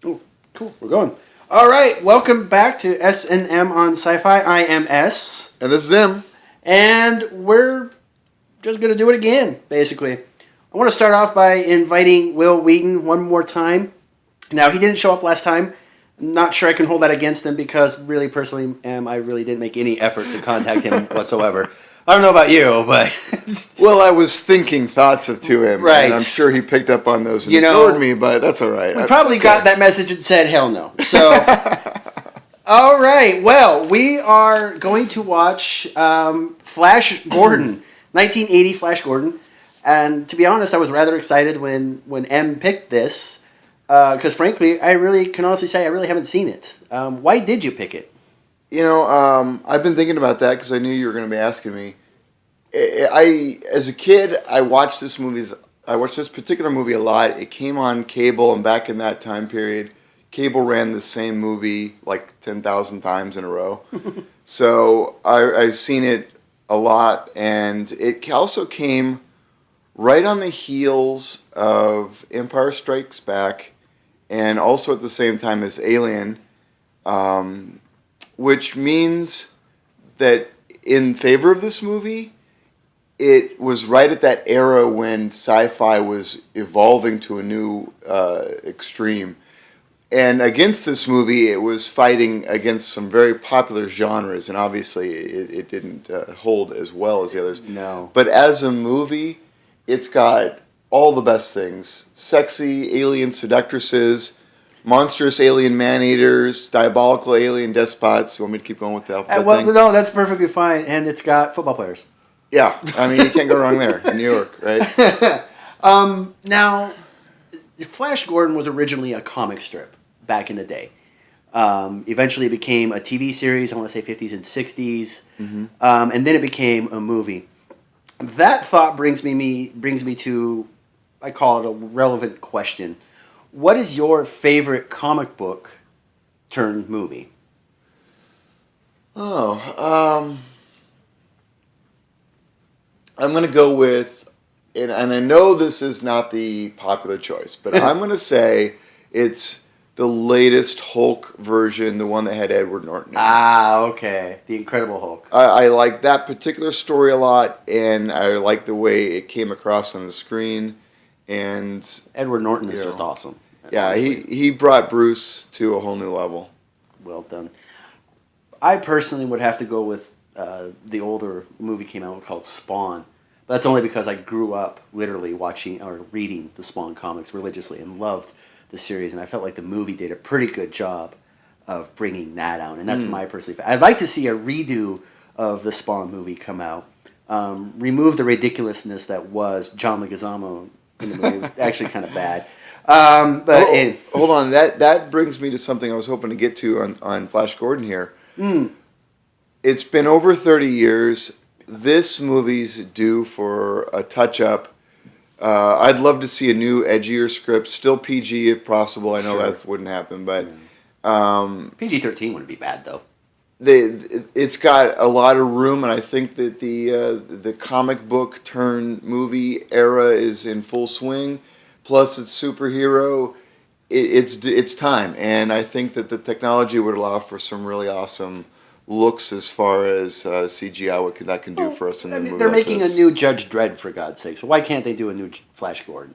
Oh, cool. We're going. All right. Welcome back to S&M on Sci-Fi. I am S, And this is him. and we're just gonna do it again. Basically, I want to start off by inviting Will Wheaton one more time. Now he didn't show up last time. Not sure I can hold that against him because really, personally, I really didn't make any effort to contact him whatsoever. I don't know about you, but Well, I was thinking thoughts to him, Right. and I'm sure he picked up on those and You know, ignored me, but that's all right. we probably got that message and said hell no. So, all right. Well, we are going to watch Flash Gordon, 1980 Flash Gordon. And to be honest, I was rather excited when M picked this because, frankly, I really can honestly say I really haven't seen it. Why did you pick it? I've been thinking about that because I knew you were going to be asking me. As a kid, I watched this particular movie a lot. It came on cable, and back in that time period, cable ran the same movie like 10,000 times in a row. So I've seen it a lot, and it also came right on the heels of Empire Strikes Back, and also at the same time as Alien, which means that in favor of this movie, it was right at that era when sci-fi was evolving to a new extreme. And against this movie, it was fighting against some very popular genres, and obviously it didn't hold as well as the others. No. But as a movie, it's got all the best things. Sexy alien seductresses, monstrous alien man-eaters, diabolical alien despots. You want me to keep going with the alphabet Well, thing? no, that's perfectly fine. And it's got football players. Yeah, I mean, you can't go wrong there in New York, right? Now, Flash Gordon was originally a comic strip back in the day. Eventually, it became a TV series. I want to say 50s and 60s, and then it became a movie. That thought brings me to, I call it a relevant question. What is your favorite comic book turned movie? I'm going to go with, and I know this is not the popular choice, but I'm going to say it's the latest Hulk version, the one that had Edward Norton in it. Ah, okay. The Incredible Hulk. I like that particular story a lot, and I like the way it came across on the screen. And Edward Norton is just awesome. yeah, honestly. he brought Bruce to a whole new level. Well done. I personally would have to go with the older movie came out called Spawn. But that's only because I grew up literally watching or reading the Spawn comics religiously and loved the series, and I felt like the movie did a pretty good job of bringing that out, and that's my personal. I'd like to see a redo of the Spawn movie come out. Remove the ridiculousness that was John Leguizamo in the movie. It was actually kind of bad. Hold on, that brings me to something I was hoping to get to on Flash Gordon here. It's been over 30 years. This movie's due for a touch-up. I'd love to see a new, edgier script, still PG if possible. I know Sure. that wouldn't happen, but PG-13 wouldn't be bad though. it's got a lot of room, and I think that the comic book turn movie era is in full swing. Plus, it's superhero. It's time, and I think that the technology would allow for some really awesome looks as far as CGI, what that can do for us in the movie. They're like making this. a new Judge Dredd for God's sake. So why can't they do a new Flash Gordon?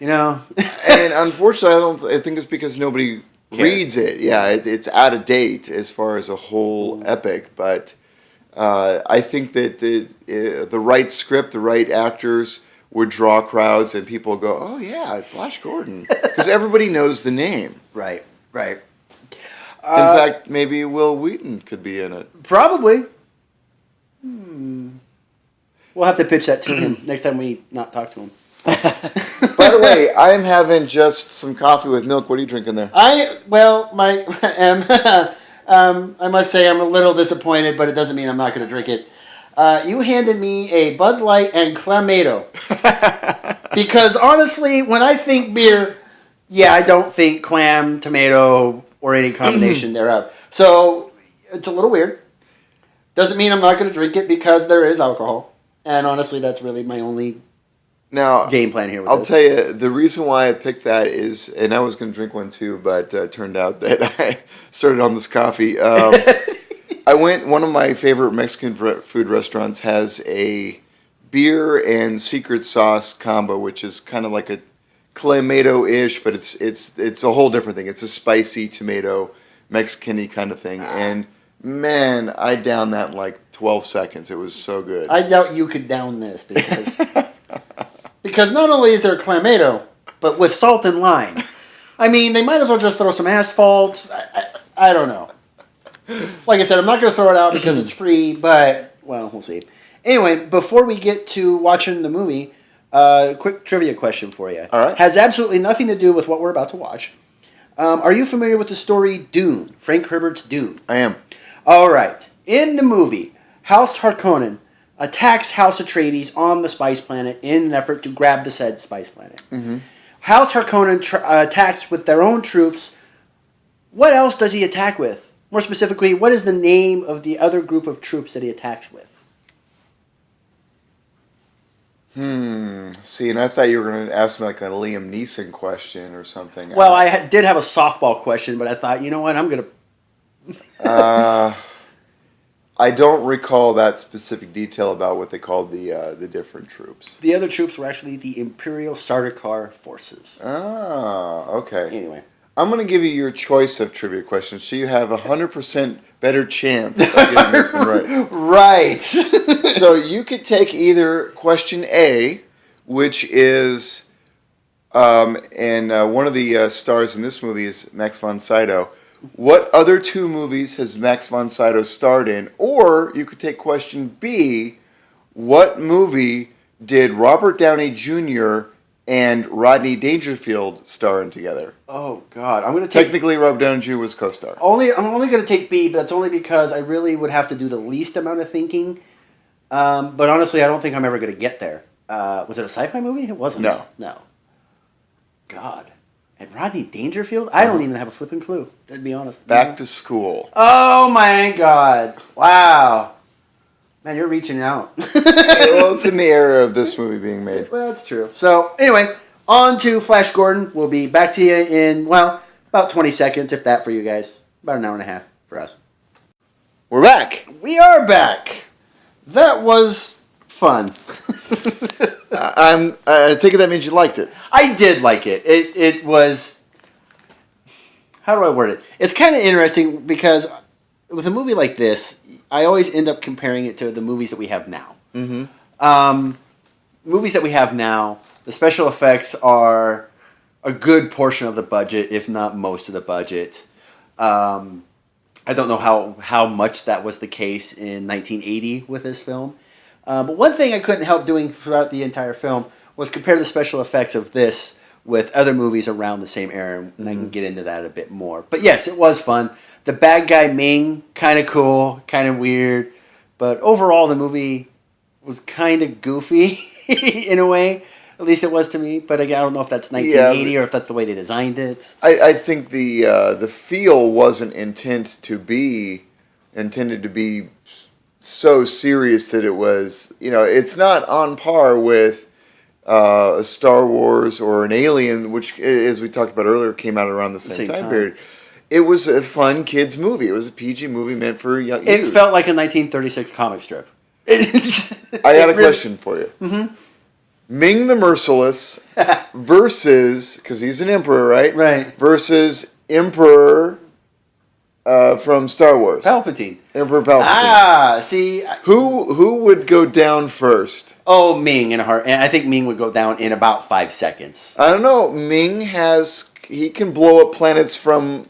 You know. And unfortunately, I think it's because nobody Care. reads it. Yeah, it's out of date as far as a whole epic. But I think that the right script, the right actors would draw crowds, and people go, "Oh yeah, Flash Gordon," because everybody knows the name. Right. Right. In fact, maybe Will Wheaton could be in it. Probably. We'll have to pitch that to him next time we not talk to him. By the way, I am having just some coffee with milk. What are you drinking there? I must say I'm a little disappointed, but it doesn't mean I'm not going to drink it. You handed me a Bud Light and Clamato. Because honestly, when I think beer, I don't think clam, tomato, or any combination thereof. So it's a little weird. Doesn't mean I'm not going to drink it because there is alcohol. And honestly, that's really my only Now, game plan here with I'll this. tell you, the reason why I picked that is, and I was going to drink one too, but turned out that I started on this coffee. One of my favorite Mexican food restaurants has a beer and secret sauce combo, which is kind of like a clamato-ish, but it's a whole different thing. It's a spicy tomato Mexican-y kind of thing. And man, I downed that in like 12 seconds. It was so good. I doubt you could down this because not only is there clamato, but with salt and lime. I mean, they might as well just throw some asphalt. I don't know. Like I said, I'm not going to throw it out because it's free, but, well, we'll see. Anyway, before we get to watching the movie, quick trivia question for you. All right. Has absolutely nothing to do with what we're about to watch. Are you familiar with the story Dune? Frank Herbert's Dune. I am. All right. In the movie, House Harkonnen attacks House Atreides on the Spice Planet in an effort to grab the said Spice Planet. Mm-hmm. House Harkonnen attacks with their own troops. What else does he attack with? More specifically, what is the name of the other group of troops that he attacks with? See, and I thought you were going to ask me like a Liam Neeson question or something. Well, I did have a softball question, but I thought, you know what, I'm going to... I don't recall that specific detail about what they called the different troops. The other troops were actually the Imperial Sardaukar forces. Ah, okay. Anyway. I'm going to give you your choice of trivia questions, so you have 100% better chance of getting this one right. Right. So you could take either question A, which is, and one of the stars in this movie is Max von Sydow. What other two movies has Max von Sydow starred in? Or you could take question B, what movie did Robert Downey Jr. and Rodney Dangerfield star in together? Oh, God. I'm going to take... Technically, Robert Downey Jr. was co-star. I'm only going to take B, but that's only because I really would have to do the least amount of thinking. But honestly, I don't think I'm ever going to get there. Was it a sci-fi movie? It wasn't. No. God. And Rodney Dangerfield? I don't even have a flipping clue, to be honest. Back to School. Oh, my God. Wow. Man, you're reaching out. Well, it's in the era of this movie being made. Well, that's true. So, anyway, on to Flash Gordon. We'll be back to you in, well, about 20 seconds, if that for you guys. About an hour and a half for us. We're back. We are back. That was fun. I take it that means you liked it. I did like it. It was... How do I word it? It's kind of interesting because with a movie like this, I always end up comparing it to the movies that we have now. Mm-hmm. Movies that we have now, the special effects are a good portion of the budget, if not most of the budget. I don't know how much that was the case in 1980 with this film. But one thing I couldn't help doing throughout the entire film was compare the special effects of this with other movies around the same era, and I can get into that a bit more. But yes, it was fun. The bad guy Ming, kind of cool, kind of weird. But overall, the movie was kind of goofy in a way. At least it was to me. But again, I don't know if that's 1980 or if that's the way they designed it. I think the feel wasn't intended to be so serious that it was, it's not on par with a Star Wars or an Alien, which, as we talked about earlier, came out around the same time period. It was a fun kids movie. It was a PG movie meant for young youth. It felt like a 1936 comic strip. I got a question for you. Mm-hmm. Ming the Merciless versus, because he's an emperor, right? Right. Versus Emperor from Star Wars. Palpatine. Emperor Palpatine. Ah, see. Who would go down first? Oh, Ming in a heart. And I think Ming would go down in about 5 seconds. I don't know. Ming he can blow up planets from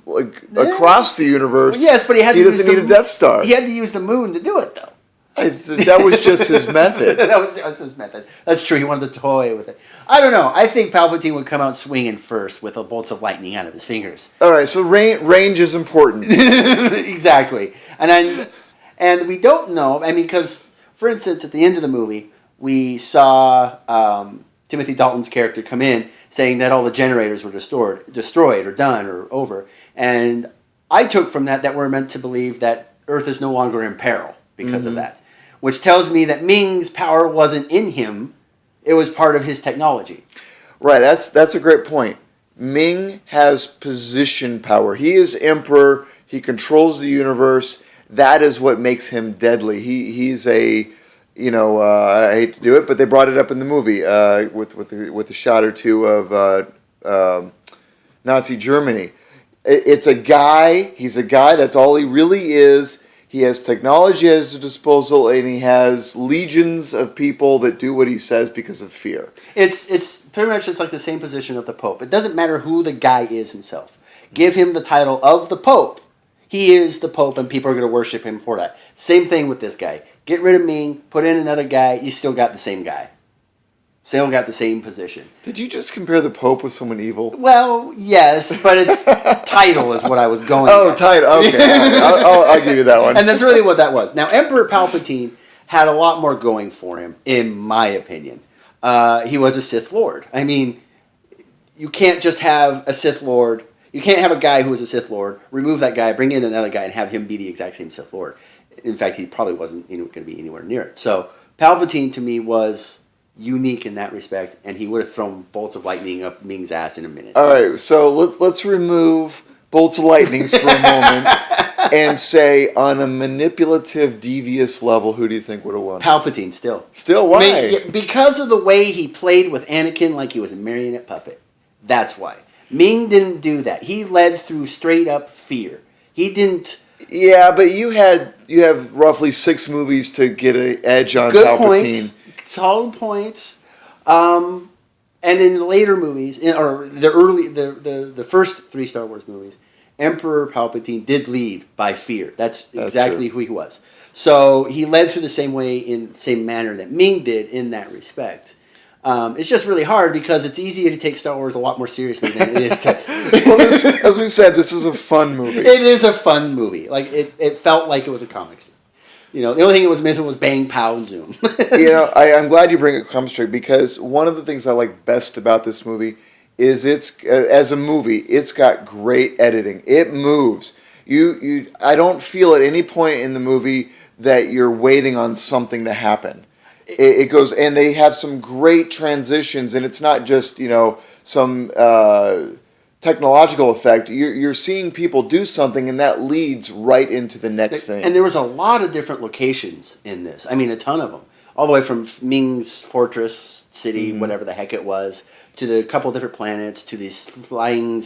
across the universe. Well, yes, but he doesn't need a Death Star. He had to use the moon to do it, though. That was just his method. That was his method. That's true. He wanted to toy with it. I don't know. I think Palpatine would come out swinging first with the bolts of lightning out of his fingers. All right, so range is important. Exactly. And we don't know. I mean, because, for instance, at the end of the movie, we saw Timothy Dalton's character come in saying that all the generators were destroyed or done or over. And I took from that we're meant to believe that Earth is no longer in peril because of that. Which tells me that Ming's power wasn't in him. It was part of his technology. Right, that's a great point. Ming has position power. He is emperor. He controls the universe. That is what makes him deadly. He's a, I hate to do it, but they brought it up in the movie with a shot or two of Nazi Germany. It's a guy. He's a guy. That's all he really is. He has technology at his disposal, and he has legions of people that do what he says because of fear. It's pretty much it's like the same position of the Pope. It doesn't matter who the guy is himself. Give him the title of the Pope. He is the Pope, and people are going to worship him for that. Same thing with this guy. Get rid of Ming, put in another guy. You still got the same guy. Still got the same position. Did you just compare the Pope with someone evil? Well, yes, but its title is what I was going. Oh, at. title. Okay, I'll give you that one. And that's really what that was. Now, Emperor Palpatine had a lot more going for him, in my opinion. He was a Sith Lord. I mean, you can't just have a Sith Lord. You can't have a guy who is a Sith Lord, remove that guy, bring in another guy, and have him be the exact same Sith Lord. In fact, he probably wasn't going to be anywhere near it. So, Palpatine, to me, was unique in that respect, and he would have thrown bolts of lightning up Ming's ass in a minute. All right, so let's remove bolts of lightnings for a moment and say, on a manipulative, devious level, who do you think would have won? Palpatine, still. Still, why? Because of the way he played with Anakin like he was a marionette puppet. That's why. Ming didn't do that. He led through straight up fear. He didn't... Yeah, but you have roughly 6 movies to get an edge on Good Palpatine. points. Solid points. And in the later movies, or the first 3 Star Wars movies, Emperor Palpatine did lead by fear. That's exactly who he was. So he led through the same way, in the same manner that Ming did in that respect. It's just really hard because it's easier to take Star Wars a lot more seriously than it is to... Well, as we said, this is a fun movie. It is a fun movie. Like it felt like it was a comic strip. The only thing it was missing was bang, pow, and zoom. I'm glad you bring up comic strip because one of the things I like best about this movie is it's as a movie, it's got great editing. It moves. I don't feel at any point in the movie that you're waiting on something to happen. It goes, and they have some great transitions, and it's not just some technological effect. You're seeing people do something, and that leads right into the next thing. And there was a lot of different locations in this. I mean, a ton of them, all the way from Ming's fortress city, whatever the heck it was, to the couple different planets, to these flying,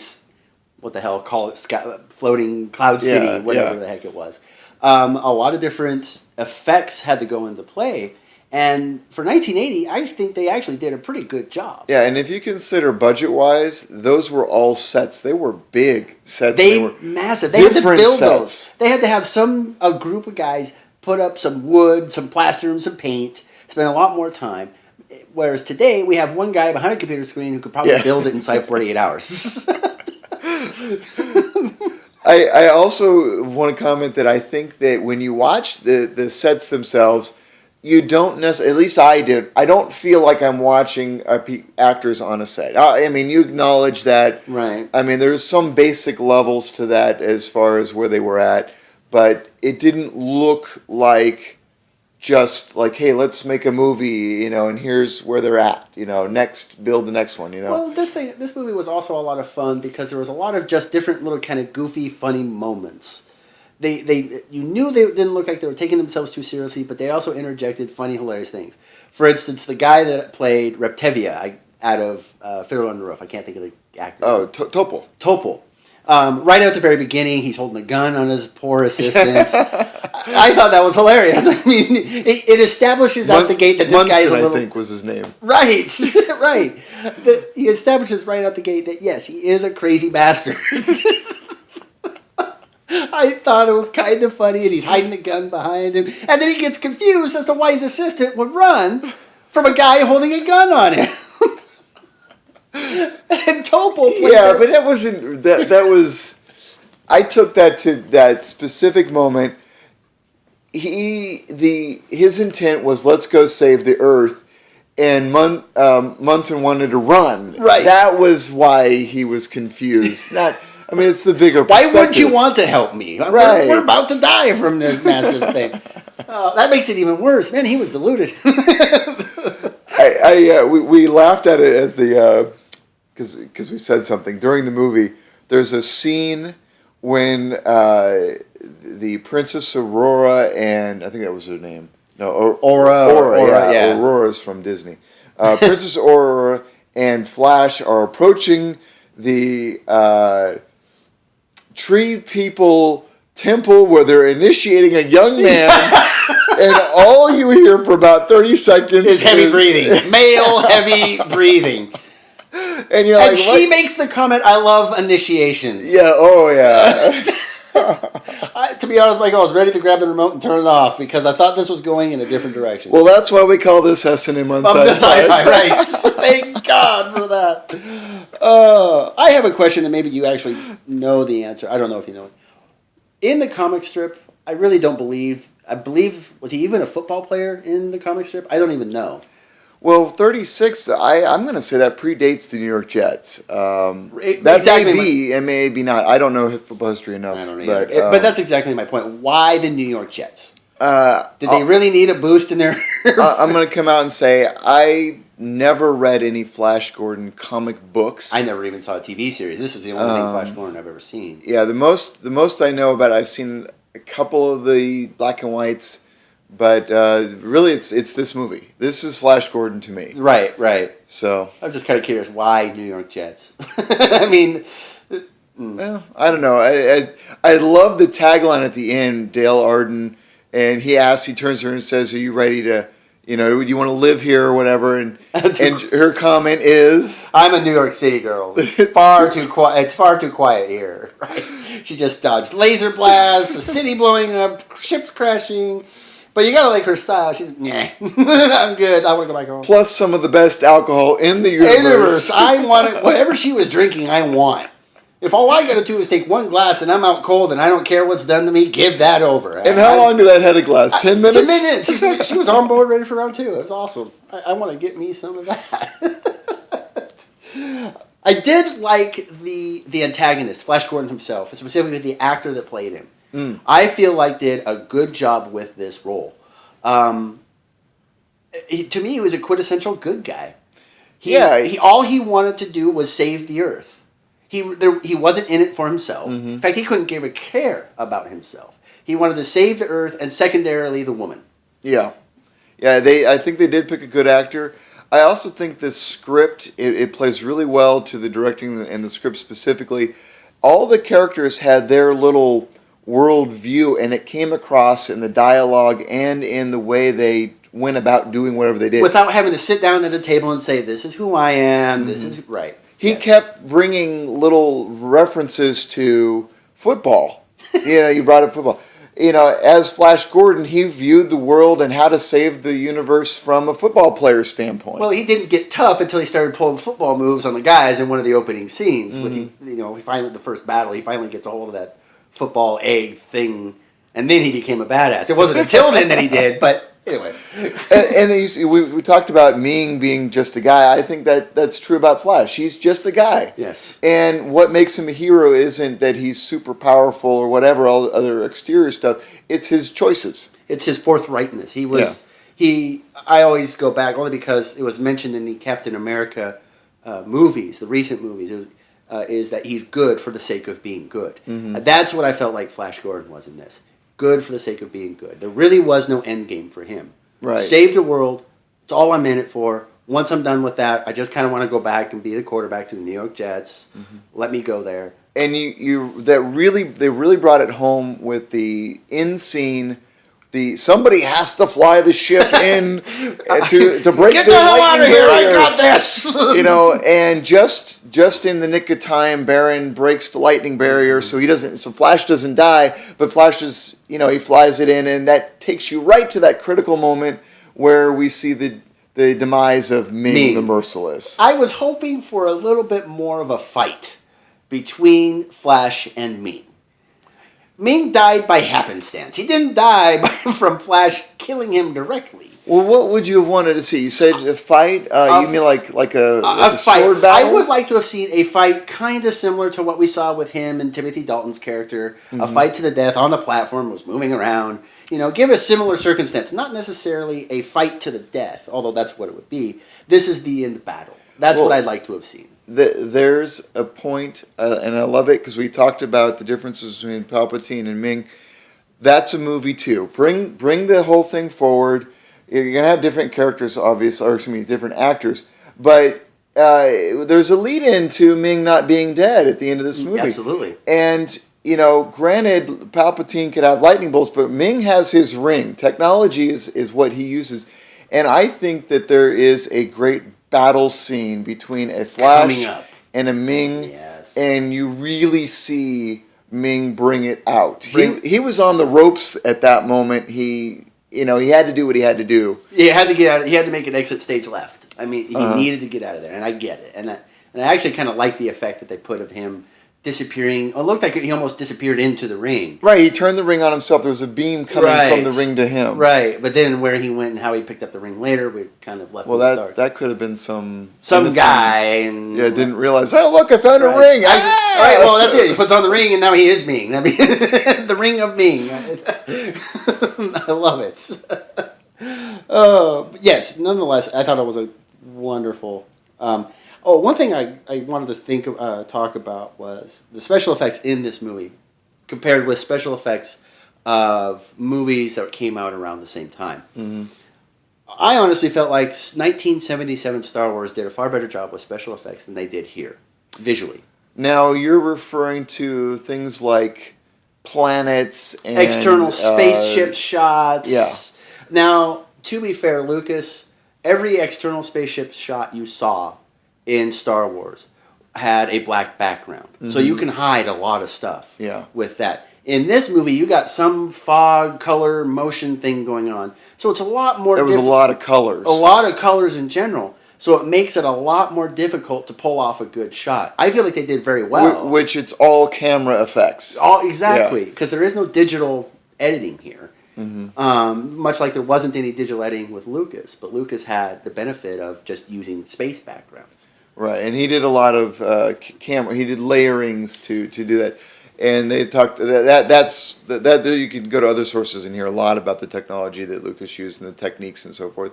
what the hell call it, floating cloud city, whatever the heck it was. A lot of different effects had to go into play. And for 1980, I just think they actually did a pretty good job. Yeah, and if you consider budget-wise, those were all sets. They were big sets. They were massive. They had to build sets. those. They had to have a group of guys put up some wood, some plaster, and some paint, spend a lot more time. Whereas today, we have one guy behind a computer screen who could probably build it inside 48 hours. I also want to comment that I think that when you watch the sets themselves, you don't necessarily, at least I did, I don't feel like I'm watching actors on a set. I mean, you acknowledge that. Right. I mean, there's some basic levels to that as far as where they were at, but it didn't look like just like, hey, let's make a movie, and here's where they're at, next, build the next one, Well, this movie was also a lot of fun because there was a lot of just different little kind of goofy, funny moments. You knew they didn't look like they were taking themselves too seriously, but they also interjected funny, hilarious things. For instance, the guy that played Reptevia out of Fiddler on the Roof, I can't think of the actor. Oh, Topol. Topol. Right at the very beginning, he's holding a gun on his poor assistant. I thought that was hilarious. I mean, it establishes out the gate that this guy is a little... I think was his name. Right, right. He establishes right out the gate that, yes, he is a crazy bastard. I thought it was kind of funny, and he's hiding the gun behind him. And then he gets confused as to why his assistant would run from a guy holding a gun on him. And Topol played but that wasn't... That was... I took that to that specific moment. His intent was, let's go save the Earth, and Munson wanted to run. Right. That was why he was confused. I mean, it's the bigger Why perspective. wouldn't you want to help me? Right. We're about to die from this massive thing. That makes it even worse. Man, he was deluded. we laughed at it as the because we said something during the movie. There's a scene when the Princess Aurora and I think that was her name. No, Aurora, yeah. Aurora's from Disney. Princess Aurora and Flash are approaching the tree people temple where they're initiating a young man, and all you hear for about 30 seconds is heavy breathing, male heavy breathing. And you're And like, she what? makes the comment, "I love initiations." Yeah, oh yeah. To be honest, Michael, I was ready to grab the remote and turn it off because I thought this was going in a different direction. Well, that's why we call this S&M on Sci-Fi, right? Thank God for that. I have a question that maybe you actually know the answer. I don't know if you know it. In the comic strip, I really don't believe. I believe, was he even a football player in the comic strip? I don't even know. Well, 36, I'm going to say that predates the New York Jets. That Exactly may be not. I don't know football history enough. I don't know but that's exactly my point. Why the New York Jets? Did they really need a boost in their... I'm going to come out and say I never read any Flash Gordon comic books. I never even saw a TV series. This is the only thing Flash Gordon I've ever seen. Yeah, the most I know about it, I've seen a couple of the black and whites, but really it's this movie. This is Flash Gordon to me. Right. So I'm just kind of curious, why New York Jets? I mean... Well, I don't know. I love the tagline at the end, Dale Arden, and he turns to her and says, "Are you ready to, do you want to live here or whatever?" And her comment is, "I'm a New York City girl. It's far too quiet. It's far too quiet here." Right? She just dodged laser blasts, the city blowing up, ships crashing. But you gotta like her style. She's I'm good. I want to go back home. Plus some of the best alcohol in the universe. I want it. Whatever she was drinking, I want. If all I gotta do is take one glass and I'm out cold and I don't care what's done to me, give that over. And how long did that head last? 10 minutes? 10 minutes. She was on board, ready for round 2. It was awesome. I want to get me some of that. I did like the antagonist, Flash Gordon himself, specifically the actor that played him. I feel like did a good job with this role. To me, he was a quintessential good guy. All he wanted to do was save the Earth. He wasn't in it for himself. Mm-hmm. In fact, he couldn't give a care about himself. He wanted to save the Earth and secondarily the woman. Yeah. I think they did pick a good actor. I also think the script it plays really well to the directing and the script specifically. All the characters had their little world view, and it came across in the dialogue and in the way they went about doing whatever they did without having to sit down at a table and say, "This is who I am." Mm-hmm. This is right. He kept bringing little references to football. You brought up football. As Flash Gordon, he viewed the world and how to save the universe from a football player's standpoint. Well, he didn't get tough until he started pulling football moves on the guys in one of the opening scenes. Mm-hmm. He finally, the first battle, he finally gets a hold of that football egg thing, and then he became a badass. It wasn't until then that he did, but... Anyway, and we talked about Ming being just a guy. I think that's true about Flash. He's just a guy. Yes. And what makes him a hero isn't that he's super powerful or whatever, all the other exterior stuff. It's his choices. It's his forthrightness. He was. Yeah. I always go back only because it was mentioned in the Captain America movies, the recent movies. Is that he's good for the sake of being good. Mm-hmm. That's what I felt like Flash Gordon was in this. Good for the sake of being good. There really was no end game for him. Right. Save the world. It's all I'm in it for. Once I'm done with that, I just kind of want to go back and be the quarterback to the New York Jets. Mm-hmm. Let me go there. And they really brought it home with the end scene. Somebody has to fly the ship in to break Get the hell out of here! barrier. I got this. And just in the nick of time, Baron breaks the lightning barrier, so he doesn't. So Flash doesn't die, but Flash is, he flies it in, and that takes you right to that critical moment where we see the demise of Ming the Merciless. I was hoping for a little bit more of a fight between Flash and Ming. Ming died by happenstance. He didn't die from Flash killing him directly. Well, what would you have wanted to see? You said a fight. You mean like a fight. sword battle? I would like to have seen a fight kind of similar to what we saw with him and Timothy Dalton's character. A fight to the death on the platform, was moving around. Give a similar circumstance. Not necessarily a fight to the death, although that's what it would be. This is the end battle. That's what I'd like to have seen. There's a point, and I love it because we talked about the differences between Palpatine and Ming. That's a movie too. Bring the whole thing forward. You're gonna have different characters, different actors, but there's a lead-in to Ming not being dead at the end of this movie. Absolutely. And granted, Palpatine could have lightning bolts, but Ming has his ring. Technology is what he uses, and I think that there is a great battle scene between a Flash and a Ming, yes. And you really see Ming bring it out. He was on the ropes at that moment. He had to do what he had to do. He had to get out. He had to make an exit stage left. I mean, he needed to get out of there, and I get it. And I actually kind of like the effect that they put of him disappearing. It looked like he almost disappeared into the ring. Right, he turned the ring on himself. There was a beam coming from the ring to him. Right, but then where he went and how he picked up the ring later, we kind of left. Well, that could have been some guy, and didn't realize. Oh, look, I found a ring. All right, well, that's it. He puts on the ring, and now he is Ming. The ring of Ming. I love it. Yes, nonetheless, I thought it was a wonderful. One thing I wanted to talk about was the special effects in this movie compared with special effects of movies that came out around the same time. Mm-hmm. I honestly felt like 1977 Star Wars did a far better job with special effects than they did here, visually. Now, you're referring to things like planets and external spaceship shots. Yeah. Now, to be fair, Lucas, every external spaceship shot you saw in Star Wars had a black background. So you can hide a lot of stuff with that. In this movie, you got some fog, color, motion thing going on. So it's a lot more There was a lot of colors. A lot of colors in general. So it makes it a lot more difficult to pull off a good shot. I feel like they did very well. Which it's all camera effects. Exactly, because there is no digital editing here. Much like there wasn't any digital editing with Lucas, but Lucas had the benefit of just using space backgrounds. Right, and he did a lot of camera. He did layerings to do that, and they talked that you can go to other sources and hear a lot about the technology that Lucas used and the techniques and so forth.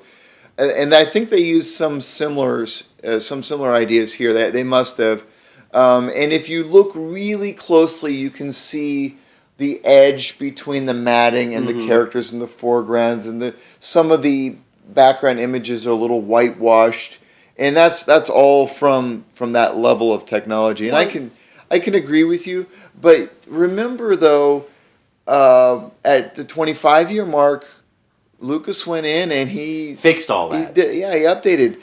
And I think they used some similar ideas here that they must have. And if you look really closely, you can see the edge between the matting and the characters in the foregrounds, and some of the background images are a little whitewashed. And that's all from that level of technology, and I can agree with you. But remember, though, at the 25-year mark, Lucas went in and he fixed all that. He updated.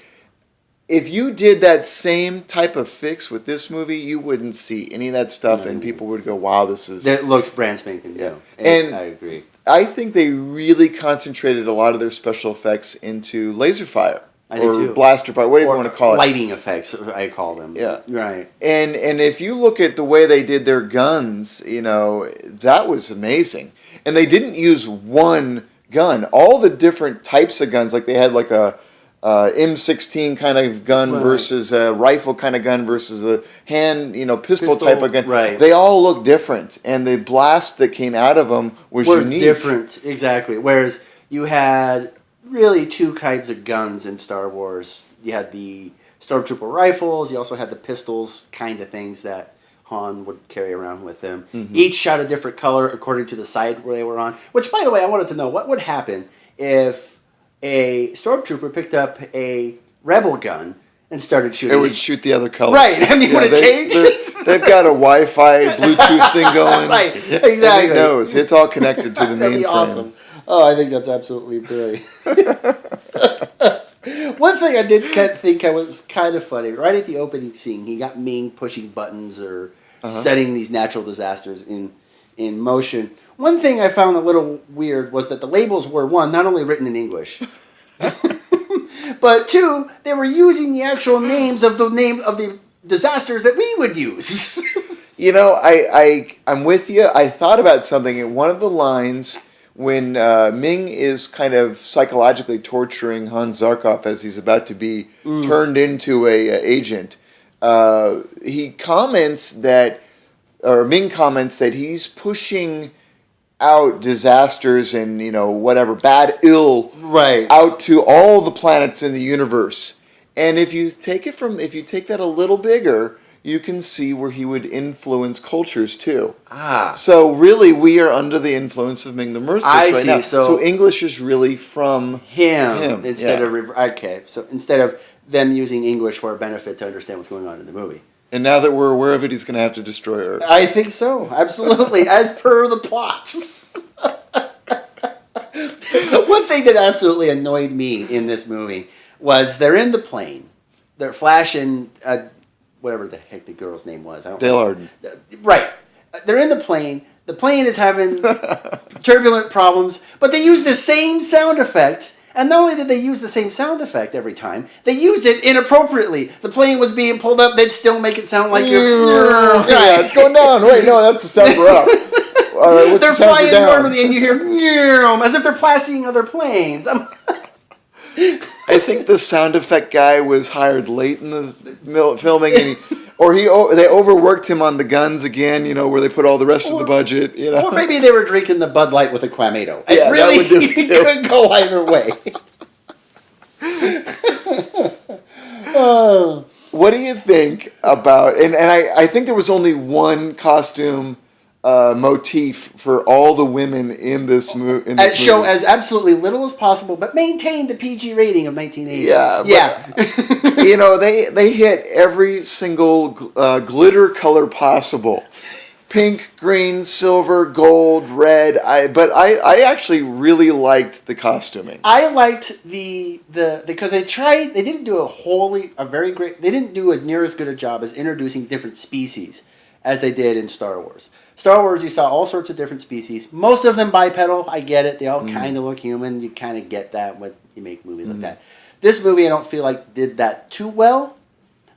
If you did that same type of fix with this movie, you wouldn't see any of that stuff, and people would go, "Wow, this is." That looks brand spanking new. Yeah. And I agree. I think they really concentrated a lot of their special effects into laser fire. Or blaster fire, whatever you want to call it. Lighting effects, I call them. Yeah. Right. And if you look at the way they did their guns, that was amazing. And they didn't use one gun. All the different types of guns, like they had like a M16 kind of gun versus a rifle kind of gun versus a pistol type of gun. Right. They all look different. And the blast that came out of them was unique. Different, exactly. Whereas you had really two kinds of guns in Star Wars. You had the Stormtrooper rifles. You also had the pistols kind of things that Han would carry around with him. Each shot a different color according to the side where they were on. Which, by the way, I wanted to know, what would happen if a Stormtrooper picked up a Rebel gun and started shooting? It would shoot the other color. Right. I mean, would it change? They've got a Wi-Fi, Bluetooth thing going. Right. Exactly. And it knows. It's all connected to the mainframe. That'd be awesome. Oh, I think that's absolutely brilliant. One thing I did think I was kind of funny, right at the opening scene, he got Ming pushing buttons or setting these natural disasters in motion. One thing I found a little weird was that the labels were, one, not only written in English, but two, they were using the actual names of the disasters that we would use. I'm with you. I thought about something, and one of the lines when Ming is kind of psychologically torturing Hans Zarkov as he's about to be turned into a agent, he comments that, or Ming comments that he's pushing out disasters and whatever bad ill Right. out to all the planets in the universe. And if you take that a little bigger, you can see where he would influence cultures too. Ah. So really, we are under the influence of Ming the Merciless I right see. now. So English is really from him instead yeah. of okay. So instead of them using English for a benefit to understand what's going on in the movie. And now that we're aware of it, he's going to have to destroy Earth. I think so. Absolutely, as per the plots. One thing that absolutely annoyed me in this movie was they're in the plane. They're flashing whatever the heck the girl's name was. I don't Dale know. Arden. Right. They're in the plane. The plane is having turbulent problems, but they use the same sound effect. And not only did they use the same sound effect every time, they used it inappropriately. The plane was being pulled up, they'd still make it sound like you're... Yeah, it's going down. Wait, no, that's the sound for up. All right, what's they're the sound for flying down? normally and you hear as if they're passing other planes. I think the sound effect guy was hired late in the filming, and they overworked him on the guns again. Where they put all the rest of the budget. Or maybe they were drinking the Bud Light with a Clamato. Yeah, It really that would do it too. could go either way. What do you think about? And I think there was only one costume motif for all the women in this movie. Show as absolutely little as possible, but maintain the PG rating of 1980. Yeah. They hit every single glitter color possible. Pink, green, silver, gold, red. I actually really liked the costuming. I liked the because they didn't do they didn't do as near as good a job as introducing different species as they did in Star Wars. Star Wars, you saw all sorts of different species. Most of them bipedal. I get it. They all kind of look human. You kind of get that when you make movies like that. This movie, I don't feel like did that too well.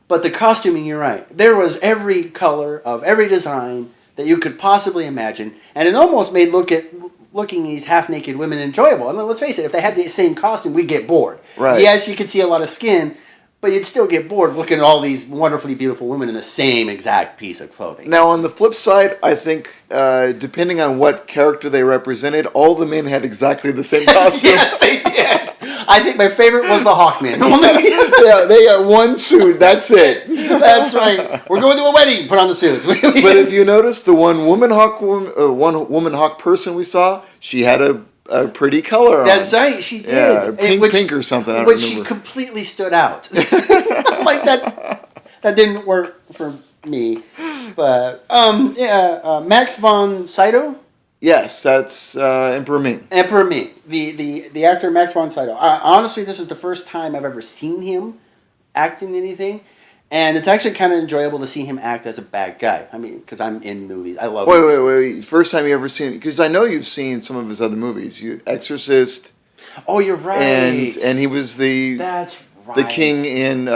But the costuming, you're right. There was every color of every design that you could possibly imagine, and it almost made looking these half-naked women enjoyable. I mean, let's face it, if they had the same costume, we'd get bored. Right. Yes, you could see a lot of skin, but you'd still get bored looking at all these wonderfully beautiful women in the same exact piece of clothing. Now, on the flip side, I think, depending on what character they represented, all the men had exactly the same costume. Yes, they did. I think my favorite was the Hawkman. Yeah, they got one suit. That's it. That's right. We're going to a wedding. Put on the suits. But if you notice, the one woman hawk person we saw, she had a pretty color on. That's right. She did. Yeah, pink or something. I don't remember. She completely stood out. I'm like that. That didn't work for me. But Max von Sydow. Yes, that's Emperor Ming. Emperor Ming, the actor Max von Sydow. Honestly, this is the first time I've ever seen him act in anything, and it's actually kind of enjoyable to see him act as a bad guy. I mean, because I'm in movies. I love movies. Wait. First time you ever seen it? Because I know you've seen some of his other movies. Exorcist. Oh, you're right. And he was That's right. the king in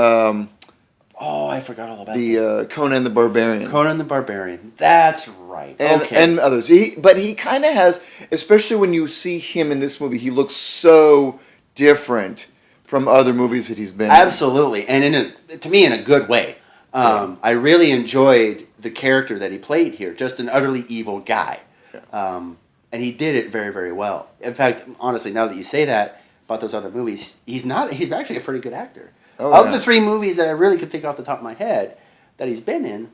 I forgot all about the Conan the Barbarian. Conan the Barbarian. That's right. And others. But he kind of has, especially when you see him in this movie, he looks so different from other movies that he's been in. Absolutely, and to me, in a good way. I really enjoyed the character that he played here, just an utterly evil guy. And he did it very, very well. In fact, honestly, now that you say that about those other movies, he's actually a pretty good actor. Of the three movies that I really could think off the top of my head that he's been in,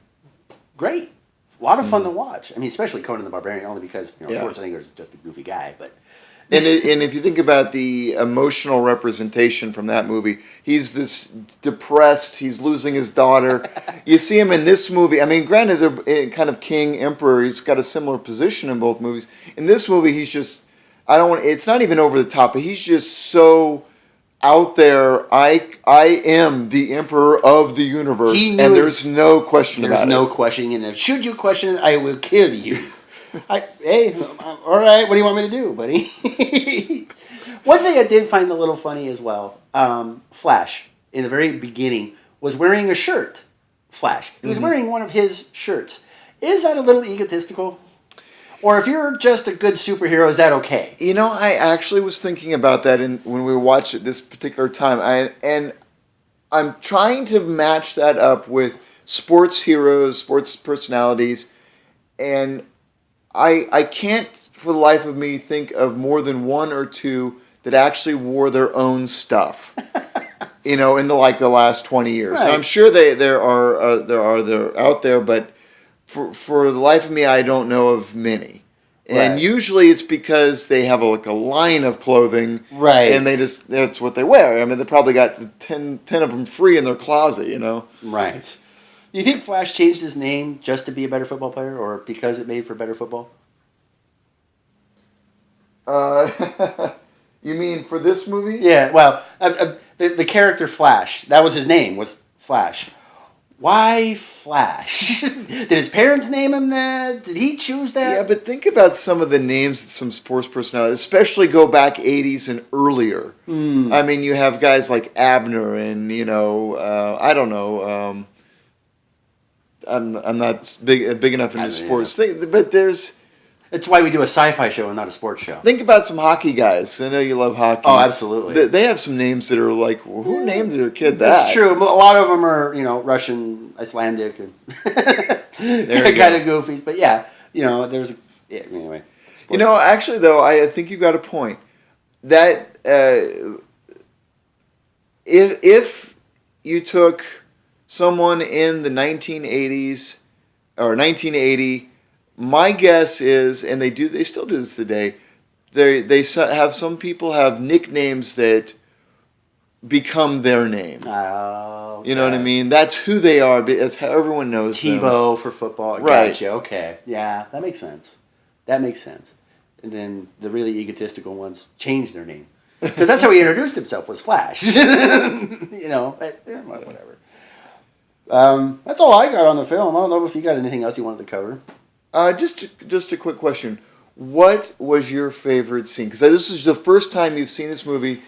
great. A lot of fun to watch. I mean, especially Conan the Barbarian, only because Schwarzenegger's just a goofy guy. But and if you think about the emotional representation from that movie, he's this depressed. He's losing his daughter. You see him in this movie. I mean, granted, they're kind of king, emperor. He's got a similar position in both movies. In this movie, he's just, it's not even over the top, but he's just so out there. I am the emperor of the universe, and there's no question about it. There's no questioning, and should you question it, I will kill you. All right, what do you want me to do, buddy? One thing I did find a little funny as well, Flash, in the very beginning, was wearing a shirt. Flash. He was wearing one of his shirts. Is that a little egotistical? Or if you're just a good superhero, is that okay? You know, I actually was thinking about that when we watched it this particular time. And I'm trying to match that up with sports heroes, sports personalities, and I can't for the life of me think of more than one or two that actually wore their own stuff. You know, in the last 20 years. Right. And I'm sure they're out there, but for the life of me, I don't know of many. And Right. usually it's because they have a line of clothing, Right. and that's what they wear. I mean, they probably got 10 of them free in their closet, you know. Right. Do you think Flash changed his name just to be a better football player, or because it made for better football? You mean for this movie? Yeah. Well, the character Flash, that was his name, was Flash. Why Flash? Did his parents name him that? Did he choose that? Yeah, but think about some of the names that some sports personalities, especially go back 80s and earlier. I mean, you have guys like Abner and, I don't know. I'm not big enough into sports. But It's why we do a sci-fi show and not a sports show. think about some hockey guys. I know you love hockey. Oh, absolutely. They have some names that are like, well, who named their kid that? That's true. A lot of them are, Russian, Icelandic, and you kind of goofies. But yeah, there's anyway. Actually, though, I think you got a point. That if you took someone in the 1980s or 1980, my guess is, and they still do this today. Some people have nicknames that become their name. Oh, You know what I mean? That's who they are. That's how everyone knows them. Tebow for football. Right. Gotcha. Okay. Yeah, that makes sense. And then the really egotistical ones changed their name. Because that's how he introduced himself, was Flash. But, whatever. That's all I got on the film. I don't know if you got anything else you wanted to cover. Just a quick question. What was your favorite scene? Because this is the first time you've seen this movie,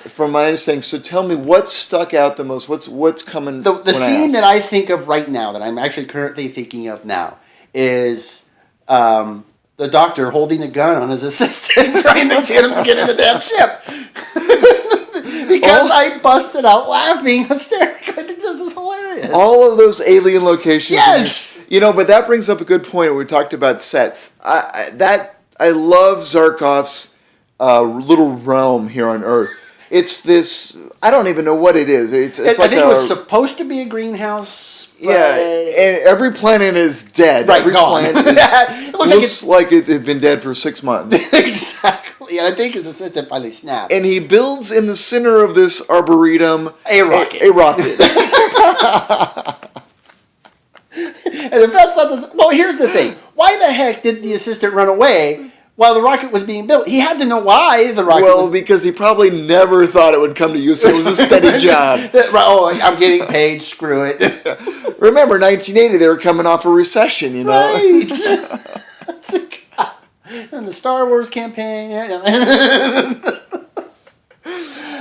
from my understanding. So tell me what stuck out the most. What's coming? The scene that I think of right now, that I'm actually currently thinking of now, is the doctor holding a gun on his assistant, trying to get him to get in the damn ship. Because I busted out laughing hysterically. I think this is hilarious. All of those alien locations. Yes! But that brings up a good point. We talked about sets. I love Zarkov's little realm here on Earth. It's this. I don't even know what it is. It's I think it was supposed to be a greenhouse. Yeah, and every planet is dead. Right, every gone. planet It looks like it had been dead for 6 months. Exactly. And I think his assistant finally snapped. And he builds in the center of this arboretum A rocket. A rocket. And if that's not the... Well, here's the thing. Why the heck did the assistant run away while the rocket was being built? He had to know why the rocket was... Because he probably never thought it would come to use. It was a steady job. Oh, I'm getting paid. Screw it. Remember, 1980, they were coming off a recession, Right. And the Star Wars campaign.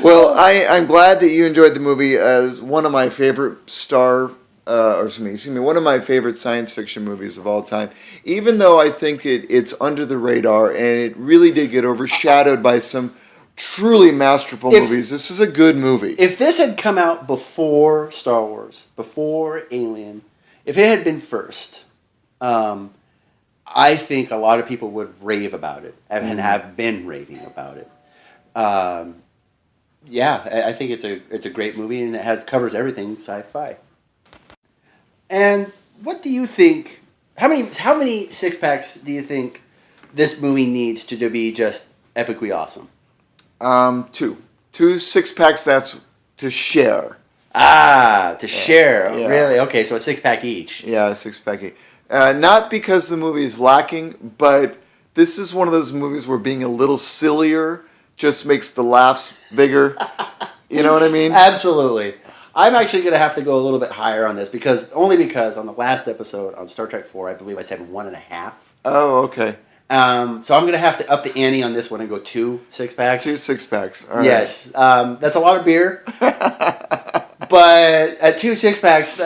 Well, I'm glad that you enjoyed the movie. As one of my favorite one of my favorite science fiction movies of all time. Even though I think it's under the radar, and it really did get overshadowed by some truly masterful movies. This is a good movie. If this had come out before Star Wars, before Alien, if it had been first, I think a lot of people would rave about it and have been raving about it. I think it's a great movie, and it covers everything sci-fi. And what do you think? How many six packs do you think this movie needs to be just epically awesome? 2 6-packs. That's to share. To share. Yeah. Really? Okay, so a 6-pack each. Yeah, a 6-pack. Not because the movie is lacking, but this is one of those movies where being a little sillier just makes the laughs bigger. You know what I mean? Absolutely. I'm actually going to have to go a little bit higher on this because on the last episode on Star Trek 4, I believe I said 1.5. Oh, okay. So I'm going to have to up the ante on this one and go 2 6-packs. 2 6-packs. All right. Yes. That's a lot of beer. But at 2 6-packs,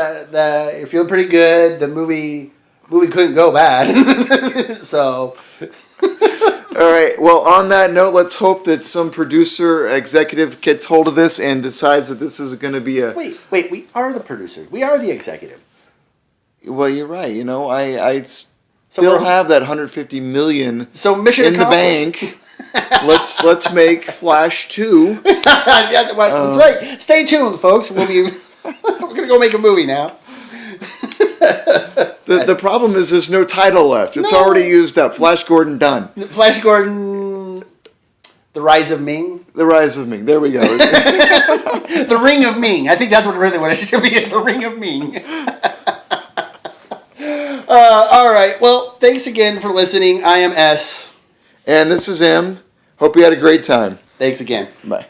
you're feeling pretty good. The movie movie couldn't go bad. So, All right. Well, on that note, let's hope that some producer executive gets hold of this and decides that this is going to be a. wait, we are the producers. We are the executive. Well, you're right. You know, I So still we're- have that 150 million So mission in the accomplished. bank. Let's make Flash 2. That's right. Stay tuned, folks. We'll be. We're gonna go make a movie now. The problem is there's no title left. It's No. already used up. Flash Gordon done. Flash Gordon, The Rise of Ming, The Rise of Ming. There we go. The Ring of Ming. I think that's what it should be. It's The Ring of Ming. All right. Well, thanks again for listening. I am S. And this is M. Hope you had a great time. Thanks again. Bye.